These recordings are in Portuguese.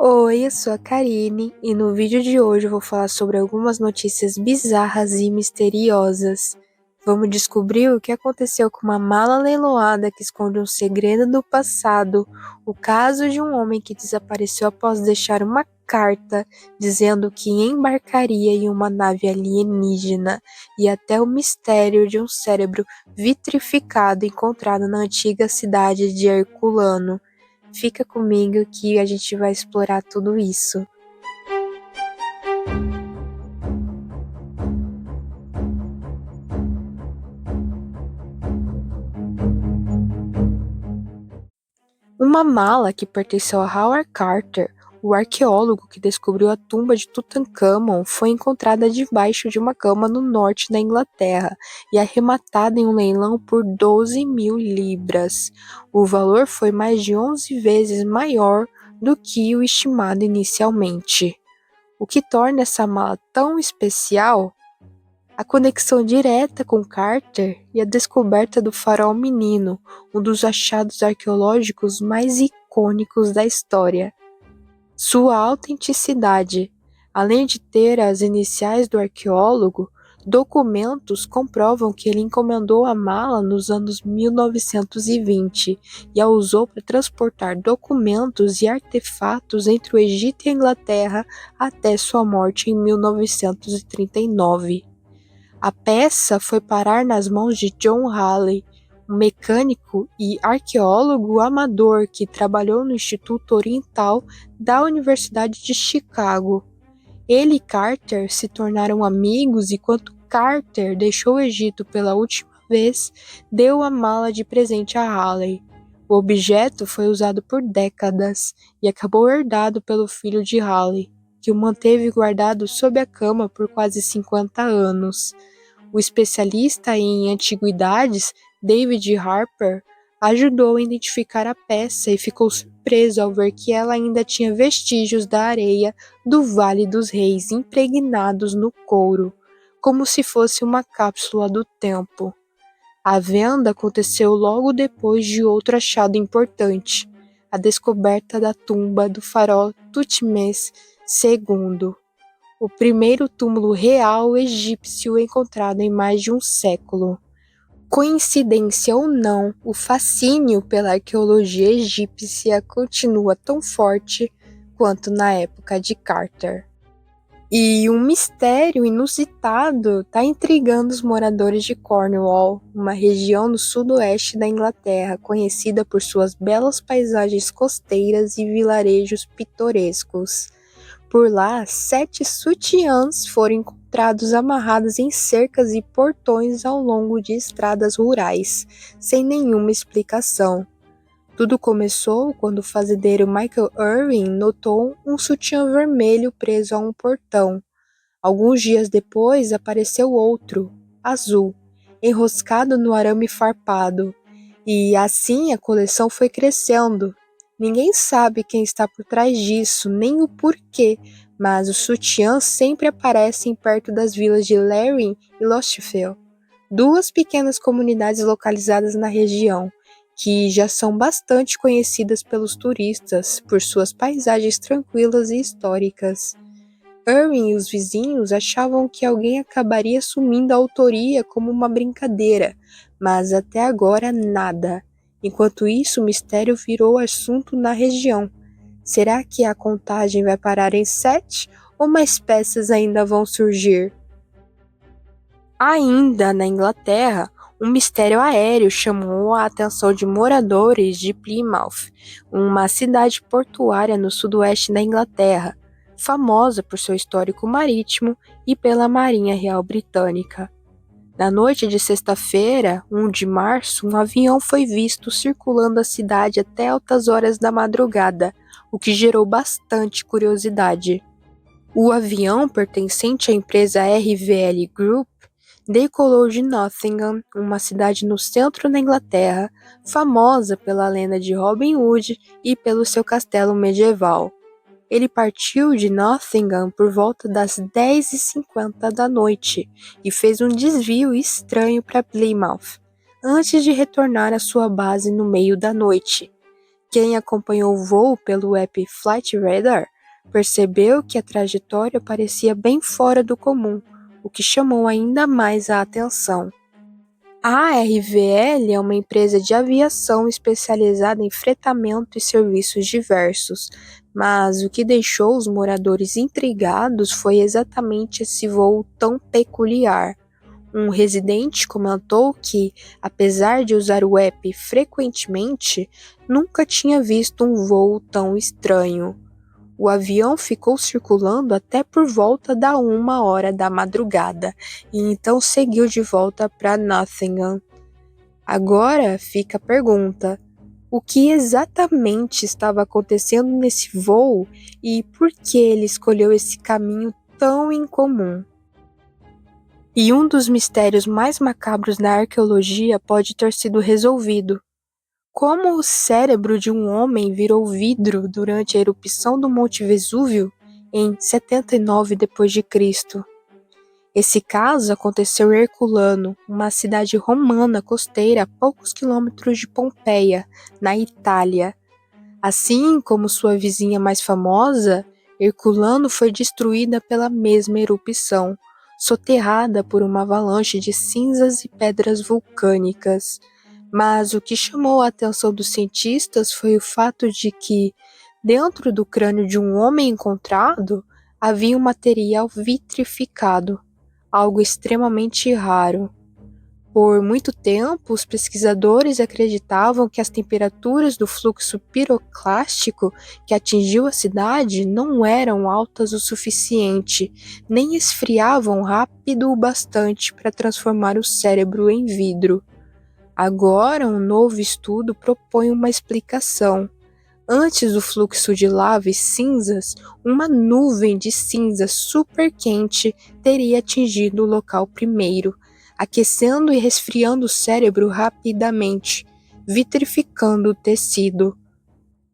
Oi, eu sou a Karine e no vídeo de hoje eu vou falar sobre algumas notícias bizarras e misteriosas. Vamos descobrir o que aconteceu com uma mala leiloada que esconde um segredo do passado, o caso de um homem que desapareceu após deixar uma carta dizendo que embarcaria em uma nave alienígena e até o mistério de um cérebro vitrificado encontrado na antiga cidade de Herculano. Fica comigo que a gente vai explorar tudo isso. Uma mala que pertenceu a Howard Carter, o arqueólogo que descobriu a tumba de Tutankhamon, foi encontrada debaixo de uma cama no norte da Inglaterra e arrematada em um leilão por 12.000 libras. O valor foi mais de 11 vezes maior do que o estimado inicialmente. O que torna essa mala tão especial? A conexão direta com Carter e a descoberta do Farol Menino, um dos achados arqueológicos mais icônicos da história. Sua autenticidade, além de ter as iniciais do arqueólogo, documentos comprovam que ele encomendou a mala nos anos 1920 e a usou para transportar documentos e artefatos entre o Egito e a Inglaterra até sua morte em 1939. A peça foi parar nas mãos de John Halley, um mecânico e arqueólogo amador que trabalhou no Instituto Oriental da Universidade de Chicago. Ele e Carter se tornaram amigos e quando Carter deixou o Egito pela última vez, deu a mala de presente a Halley. O objeto foi usado por décadas e acabou herdado pelo filho de Halley, que o manteve guardado sob a cama por quase 50 anos. O especialista em antiguidades, David Harper, ajudou a identificar a peça e ficou surpreso ao ver que ela ainda tinha vestígios da areia do Vale dos Reis impregnados no couro, como se fosse uma cápsula do tempo. A venda aconteceu logo depois de outro achado importante, a descoberta da tumba do faraó Tutmés II, o primeiro túmulo real egípcio encontrado em mais de um século. Coincidência ou não, o fascínio pela arqueologia egípcia continua tão forte quanto na época de Carter. E um mistério inusitado está intrigando os moradores de Cornwall, uma região no sudoeste da Inglaterra conhecida por suas belas paisagens costeiras e vilarejos pitorescos. Por lá, 7 sutiãs foram encontrados amarrados em cercas e portões ao longo de estradas rurais, sem nenhuma explicação. Tudo começou quando o fazendeiro Michael Irving notou um sutiã vermelho preso a um portão. Alguns dias depois apareceu outro, azul, enroscado no arame farpado. E assim a coleção foi crescendo. Ninguém sabe quem está por trás disso, nem o porquê, mas os sutiãs sempre aparecem perto das vilas de Larry e Lostfield, duas pequenas comunidades localizadas na região, que já são bastante conhecidas pelos turistas por suas paisagens tranquilas e históricas. Irving e os vizinhos achavam que alguém acabaria assumindo a autoria como uma brincadeira, mas até agora nada. Enquanto isso, o mistério virou assunto na região. Será que a contagem vai parar em 7 ou mais peças ainda vão surgir? Ainda na Inglaterra, um mistério aéreo chamou a atenção de moradores de Plymouth, uma cidade portuária no sudoeste da Inglaterra, famosa por seu histórico marítimo e pela Marinha Real Britânica. Na noite de sexta-feira, 1 de março, um avião foi visto circulando a cidade até altas horas da madrugada, o que gerou bastante curiosidade. O avião, pertencente à empresa RVL Group, decolou de Nottingham, uma cidade no centro da Inglaterra, famosa pela lenda de Robin Hood e pelo seu castelo medieval. Ele partiu de Nottingham por volta das 10h50 da noite e fez um desvio estranho para Plymouth, antes de retornar à sua base no meio da noite. Quem acompanhou o voo pelo app Flight Radar percebeu que a trajetória parecia bem fora do comum, o que chamou ainda mais a atenção. A RVL é uma empresa de aviação especializada em fretamento e serviços diversos, mas o que deixou os moradores intrigados foi exatamente esse voo tão peculiar. Um residente comentou que, apesar de usar o app frequentemente, nunca tinha visto um voo tão estranho. O avião ficou circulando até por volta da 1 hora da madrugada e então seguiu de volta para Nottingham. Agora fica a pergunta: o que exatamente estava acontecendo nesse voo e por que ele escolheu esse caminho tão incomum? E um dos mistérios mais macabros da arqueologia pode ter sido resolvido. Como o cérebro de um homem virou vidro durante a erupção do Monte Vesúvio em 79 d.C. Esse caso aconteceu em Herculano, uma cidade romana costeira a poucos quilômetros de Pompeia, na Itália. Assim como sua vizinha mais famosa, Herculano foi destruída pela mesma erupção, soterrada por uma avalanche de cinzas e pedras vulcânicas. Mas o que chamou a atenção dos cientistas foi o fato de que, dentro do crânio de um homem encontrado, havia um material vitrificado, algo extremamente raro. Por muito tempo, os pesquisadores acreditavam que as temperaturas do fluxo piroclástico que atingiu a cidade não eram altas o suficiente, nem esfriavam rápido o bastante para transformar o cérebro em vidro. Agora, um novo estudo propõe uma explicação. Antes do fluxo de lava e cinzas, uma nuvem de cinza super quente teria atingido o local primeiro, aquecendo e resfriando o cérebro rapidamente, vitrificando o tecido.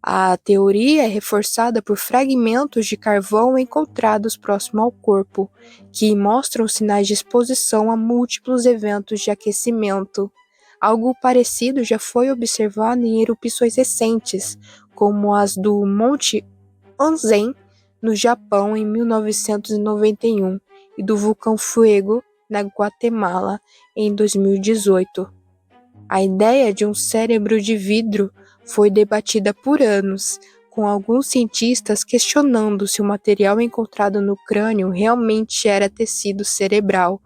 A teoria é reforçada por fragmentos de carvão encontrados próximo ao corpo, que mostram sinais de exposição a múltiplos eventos de aquecimento. Algo parecido já foi observado em erupções recentes, como as do Monte Onzen, no Japão, em 1991, e do vulcão Fuego, na Guatemala, em 2018. A ideia de um cérebro de vidro foi debatida por anos, com alguns cientistas questionando se o material encontrado no crânio realmente era tecido cerebral,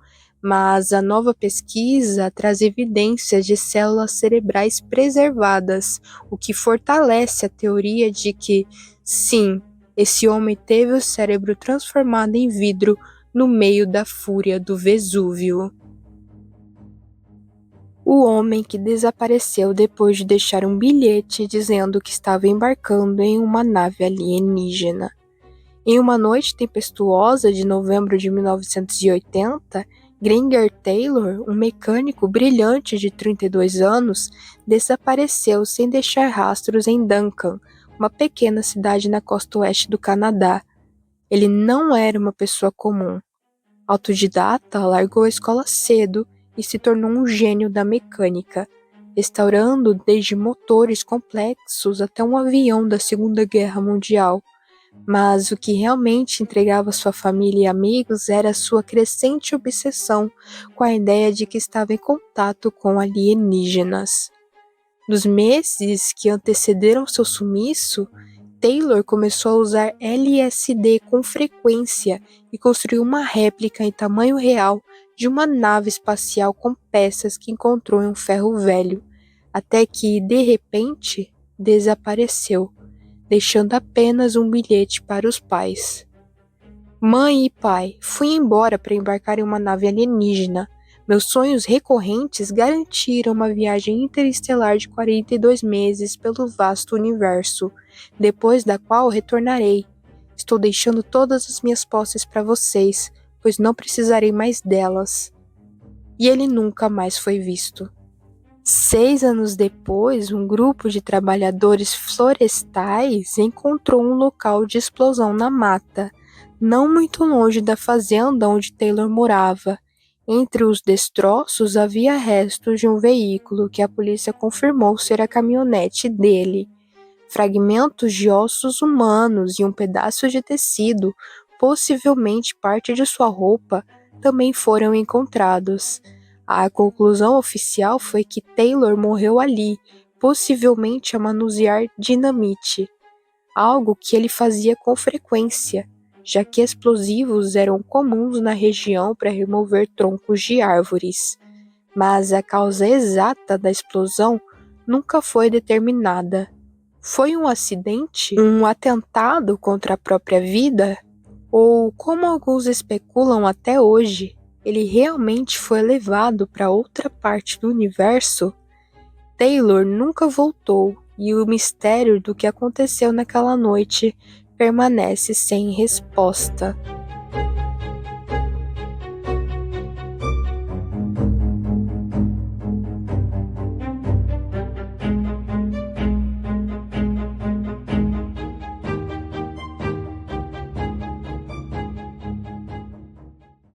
mas a nova pesquisa traz evidências de células cerebrais preservadas, o que fortalece a teoria de que, sim, esse homem teve o cérebro transformado em vidro no meio da fúria do Vesúvio. O homem que desapareceu depois de deixar um bilhete dizendo que estava embarcando em uma nave alienígena. Em uma noite tempestuosa de novembro de 1980, Grainger Taylor, um mecânico brilhante de 32 anos, desapareceu sem deixar rastros em Duncan, uma pequena cidade na costa oeste do Canadá. Ele não era uma pessoa comum. Autodidata, largou a escola cedo e se tornou um gênio da mecânica, restaurando desde motores complexos até um avião da Segunda Guerra Mundial. Mas o que realmente entregava sua família e amigos era sua crescente obsessão com a ideia de que estava em contato com alienígenas. Nos meses que antecederam seu sumiço, Taylor começou a usar LSD com frequência e construiu uma réplica em tamanho real de uma nave espacial com peças que encontrou em um ferro velho, até que, de repente, desapareceu, deixando apenas um bilhete para os pais. Mãe e pai, fui embora para embarcar em uma nave alienígena. Meus sonhos recorrentes garantiram uma viagem interestelar de 42 meses pelo vasto universo, depois da qual retornarei. Estou deixando todas as minhas posses para vocês, pois não precisarei mais delas. E ele nunca mais foi visto. 6 anos depois, um grupo de trabalhadores florestais encontrou um local de explosão na mata, não muito longe da fazenda onde Taylor morava. Entre os destroços havia restos de um veículo que a polícia confirmou ser a caminhonete dele. Fragmentos de ossos humanos e um pedaço de tecido, possivelmente parte de sua roupa, também foram encontrados. A conclusão oficial foi que Taylor morreu ali, possivelmente a manusear dinamite, algo que ele fazia com frequência, já que explosivos eram comuns na região para remover troncos de árvores. Mas a causa exata da explosão nunca foi determinada. Foi um acidente? Um atentado contra a própria vida? Ou, como alguns especulam até hoje, ele realmente foi levado para outra parte do universo? Taylor nunca voltou e o mistério do que aconteceu naquela noite permanece sem resposta.